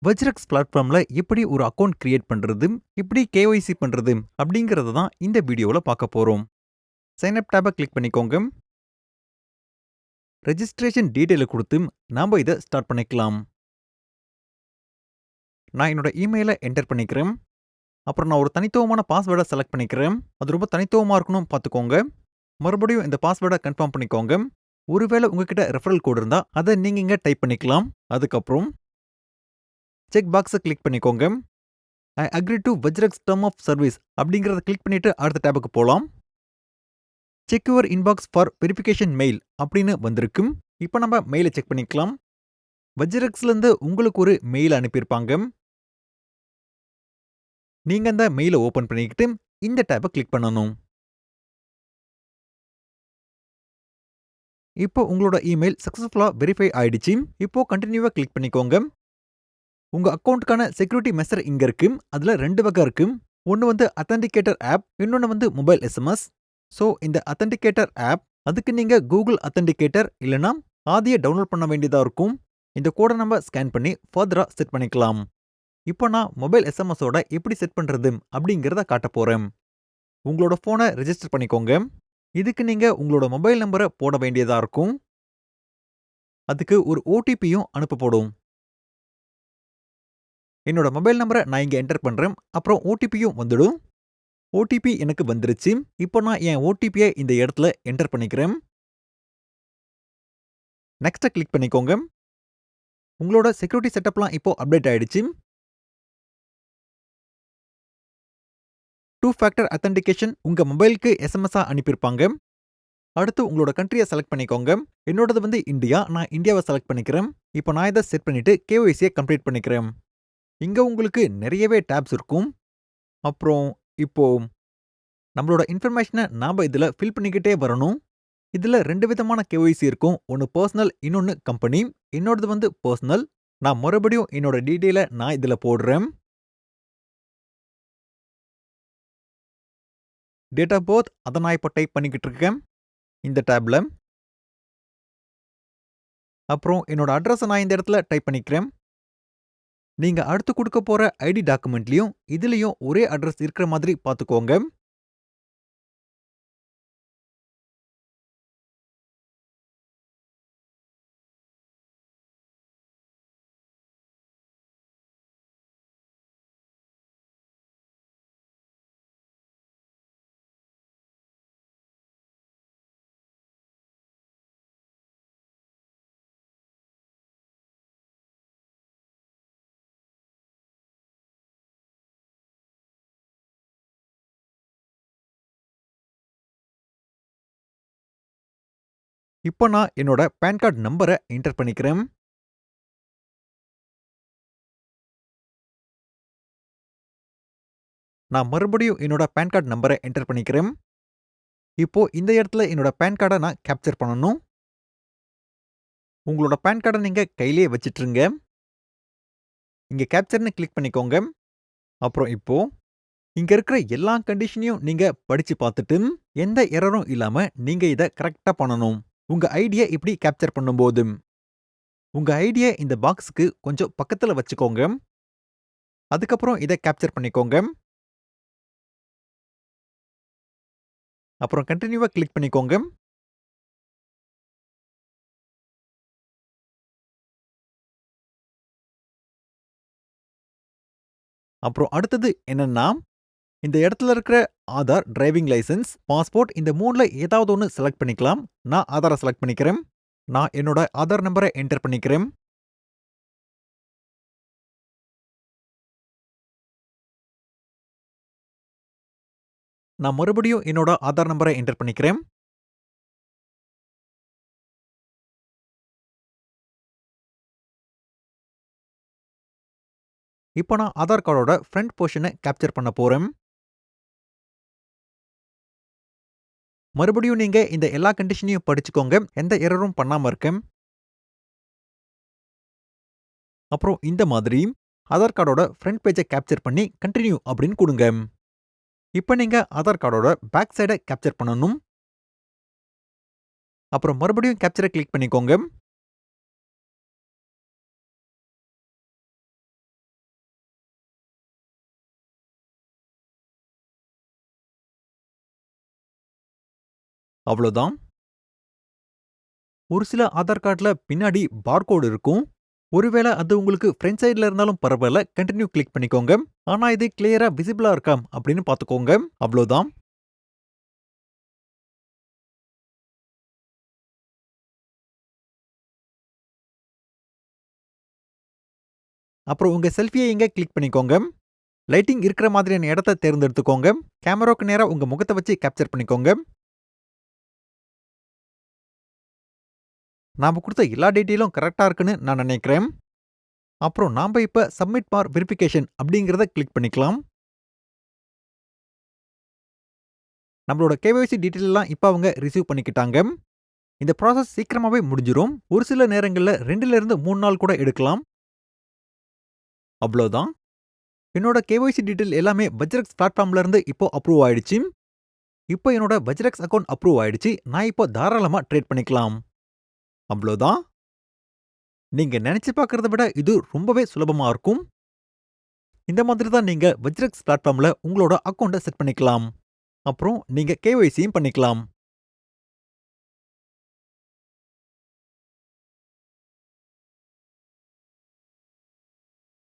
WazirX பிளாட்ஃபார்ம்ல எப்படி ஒரு அக்கவுண்ட் கிரியேட் பண்றது, எப்படி KYC பண்றது அப்படிங்கறத தான் இந்த வீடியோல பார்க்க போறோம். சைன் அப் டேப கிளிக் பண்ணிக்கோங்க. ரெஜிஸ்ட்ரேஷன் டீடைல கொடுத்து நாம இத ஸ்டார்ட் பண்ணிக்கலாம். நான் என்னோட இமெயில என்டர் பண்ணிக்கிறேன். அப்புறம் நான் ஒரு தனித்துவமான பாஸ்வேர்டை செலக்ட் பண்ணிக்கிறேன். அது ரொம்ப தனித்துவமா இருக்கணும் பார்த்துக்கோங்க. மறுபடியும் இந்த பாஸ்வேர்டை கன்ஃபார்ம் பண்ணிக்கோங்க. ஒருவேளை உங்ககிட்ட ரெஃபரல் கோட் இருந்தா அதை நீங்க இங்க டைப் பண்ணிக்கலாம். அதுக்கப்புறம் செக் பாக்ஸை கிளிக் பண்ணிக்கோங்க. I agree to WazirX term of service அப்படிங்கறத கிளிக் பண்ணிட்டு அடுத்த டேபுக்கு போலாம். Check your inbox for verification mail அப்படின்னு வந்திருக்கும். இப்போ நம்ம மெயிலை செக் பண்ணிக்கலாம். WazirXல இருந்து உங்களுக்கு ஒரு மெயில் அனுப்பியிருப்பாங்க. நீங்க அந்த மெயிலை ஓபன் பண்ணிக்கிட்டு இந்த டேபை கிளிக் பண்ணணும். இப்போ உங்களோட இமெயில் சக்சஸ்ஃபுல்லா வெரிஃபை ஆயிடுச்சு. இப்போ கண்டினியூவா கிளிக் பண்ணிக்கோங்க. உங்க அக்கவுண்ட்கான செக்யூரிட்டி மெஷர் இங்க இருக்கு. அதுல 2 வகை இருக்கு. ஒன்னு வந்து அத்தன்டிகேட்டர் ஆப், இன்னொன்னு வந்து மொபைல் எஸ்எம்எஸ். சோ இந்த அத்தன்டிகேட்டர் ஆப் அதுக்கு நீங்க கூகுள் அத்தன்டிகேட்டர் இல்லனா ஆதியை டவுன்லோட் பண்ண வேண்டியதா இருக்கும். இந்த கோடை நம்ம ஸ்கேன் பண்ணி ஃபர்தரா செட் பண்ணிக்கலாம். இப்போ நான் மொபைல் எஸ்எம்எஸ் ஓட எப்படி செட் பண்றது அப்படிங்கறத காட்ட போறேன். உங்களோட போனை ரெஜிஸ்டர் பண்ணிக்கோங்க. இதுக்கு நீங்க உங்களோட மொபைல் நம்பரை போட வேண்டியதா இருக்கும். அதுக்கு ஒரு ஓடிபியும் அனுப்பப்படும். என்னோட மொபைல் நம்பரை நான் இங்க என்டர் பண்றேன். அப்புறம் ஓடிபியும் வந்துடும். ஓடிபி எனக்கு வந்துருச்சு. இப்போ நான் என் ஓடிபியை இந்த இடத்துல என்டர் பண்ணிக்கிறேன். நெக்ஸ்ட் கிளிக் பண்ணிக்கோங்க. உங்களோட செக்யூரிட்டி செட்டப்லாம் இப்போ அப்டேட் ஆயிடுச்சு. 2 ஃபேக்டர் அத்தன்டிகேஷன் உங்க மொபைலுக்கு எஸ்எம்எஸ் அனுப்பியிருப்பாங்க. அடுத்து உங்களோட கண்ட்ரியை செலக்ட் பண்ணிக்கோங்க. என்னோடது வந்து இந்தியா. நான் இந்தியாவை செலக்ட் பண்ணிக்கிறேன். இப்போ நான் இதை செட் பண்ணிட்டு KYC கம்ப்ளீட் பண்ணிக்கிறேன். இங்க உங்களுக்கு நிறையவே டேப்ஸ் இருக்கும். அப்புறம் இப்போ நம்மளோட இன்ஃபர்மேஷனை நாம இதுல ஃபில் பண்ணிக்கிட்டே வரணும். இதுல 2 விதமான KYC இருக்கும். ஒன்னு பர்சனல், இன்னொன்னு கம்பெனி. என்னோடது வந்து பர்சனல். நான் மறுபடியும் என்னோட டீடைலை நான் இதுல போடுறேன். டேட் ஆஃப் பர்த் அதை நான் இப்போ டைப் பண்ணிக்கிட்டு இருக்கேன் இந்த டேப்ல. அப்புறம் என்னோட அட்ரஸை நான் இந்த இடத்துல டைப் பண்ணிக்கிறேன். நீங்க அடுத்து கொடுக்க போற ஐடி டாக்குமெண்ட்லயும் இதுலயும் ஒரே அட்ரஸ் இருக்கிற மாதிரி பார்த்துக்கோங்க. இப்போ நான் என்னோட பான் கார்டு நம்பரை என்டர் பண்ணிக்கிறேன். நான் மறுபடியும் என்னோட பான் கார்டு நம்பரை என்டர் பண்ணிக்கிறேன். இப்போ இந்த இடத்துல என்னோட பான் கார்டை நான் கேப்சர் பண்ணணும். உங்களோட பான் கார்டை நீங்க கையிலேயே வச்சிட்டுருங்க. இங்க கேப்சர்னு கிளிக் பண்ணிக்கோங்க. அப்புறம் இப்போ இங்க இருக்கிற எல்லா கண்டிஷனையும் நீங்க படிச்சு பார்த்துட்டு எந்த எரரும் இல்லாம நீங்க இத கரெக்ட்டா பண்ணணும். உங்க ஐடியை இப்படி கேப்சர் பண்ணும்போது உங்க ஐடியை இந்த பாக்ஸ்க்கு கொஞ்சம் பக்கத்துல வச்சுக்கோங்க. அதுக்கப்புறம் இத கேப்சர் பண்ணிக்கோங்க. அப்புறம் கண்டினியூவா கிளிக் பண்ணிக்கோங்க. அப்புறம் அடுத்தது என்னன்னா, இந்த இடத்துல இருக்கிற ஆதார், டிரைவிங் லைசென்ஸ், பாஸ்போர்ட் இந்த 3ல ஏதாவது ஒன்னு செலக்ட் பண்ணிக்கலாம். நான் ஆதார செலக்ட் பண்ணிக்கிறேன். நான் என்னோட ஆதார் நம்பரை என்டர் பண்ணிக்கிறேன். நான் மறுபடியும் என்னோட ஆதார் நம்பரை என்டர் பண்ணிக்கிறேன். இப்போ நான் ஆதார் கார்டோட ஃப்ரண்ட் போர்ஷனை கேப்சர் பண்ண போறேன். மறுபடியும் நீங்க இந்த எல்லா கண்டிஷனையும் படிச்சுக்கோங்க. எந்த எரரும் பண்ணாம இருக்க. அப்புறம் இந்த மாதிரி ஆதார் கார்டோட ஃப்ரண்ட் பேஜை கேப்சர் பண்ணி கண்டினியூ அப்படின்னு கொடுங்க. இப்போ நீங்க ஆதார் கார்டோட பேக் சைடை கேப்சர் பண்ணணும். அப்புறம் மறுபடியும் கேப்சரை கிளிக் பண்ணிக்கோங்க. அவ்வளோதான். ஒரு சில ஆதார் கார்டுல பின்னாடி பார்கோடு இருக்கும். ஒருவேளை அது உங்களுக்கு ஃப்ரண்ட் சைடுல இருந்தாலும் பரவாயில்ல, கன்டின்யூ கிளிக் பண்ணிக்கோங்க. ஆனா இது கிளியரா விசிபிளா இருக்கா அப்படின்னு பார்த்துக்கோங்க. அவ்வளோதான். அப்புறம் உங்க செல்ஃபியை இங்க கிளிக் பண்ணிக்கோங்க. லைட்டிங் இருக்கிற மாதிரியான இடத்த தேர்ந்தெடுத்துக்கோங்க. கேமராவுக்கு நேரா உங்க முகத்த வச்சு கேப்சர் பண்ணிக்கோங்க. நாம குடுத்த எல்லா டீட்டெயிலும் கரெக்ட்டா இருக்குன்னு நான் நினைக்கிறேன். அப்புறம் நாம இப்ப சப்மிட் ஃபார் வெரிஃபிகேஷன் அப்படிங்கிறத கிளிக் பண்ணிக்கலாம். நம்மளோட KYC டீட்டெயில் எல்லாம் இப்ப அவங்க ரிசீவ் பண்ணிக்கிட்டாங்க. இந்த ப்ராசஸ் சீக்கிரமாவே முடிஞ்சிரும். ஒரு சில நேரங்கள்ல 2ல இருந்து 3 நாள் கூட எடுக்கலாம். அவ்வளோதான். என்னோட KYC டீட்டெயில் எல்லாமே WazirX பிளாட்ஃபார்ம்ல இருந்து இப்போ அப்ரூவ் ஆயிடுச்சு. இப்போ என்னோட WazirX அக்கவுண்ட் அப்ரூவ் ஆயிடுச்சு. நான் இப்போ தாராளமா ட்ரேட் பண்ணிக்கலாம். அவ்வளோதான். நீங்க நினைச்சு பார்க்கறத விட இது ரொம்பவே சுலபமா இருக்கும். இந்த மாதிரி தான் நீங்க WazirX பிளாட்ஃபார்ம்ல உங்களோட அக்கவுண்ட்ட செட் பண்ணிக்கலாம். அப்புறம் நீங்க KYCயும் பண்ணிக்கலாம்.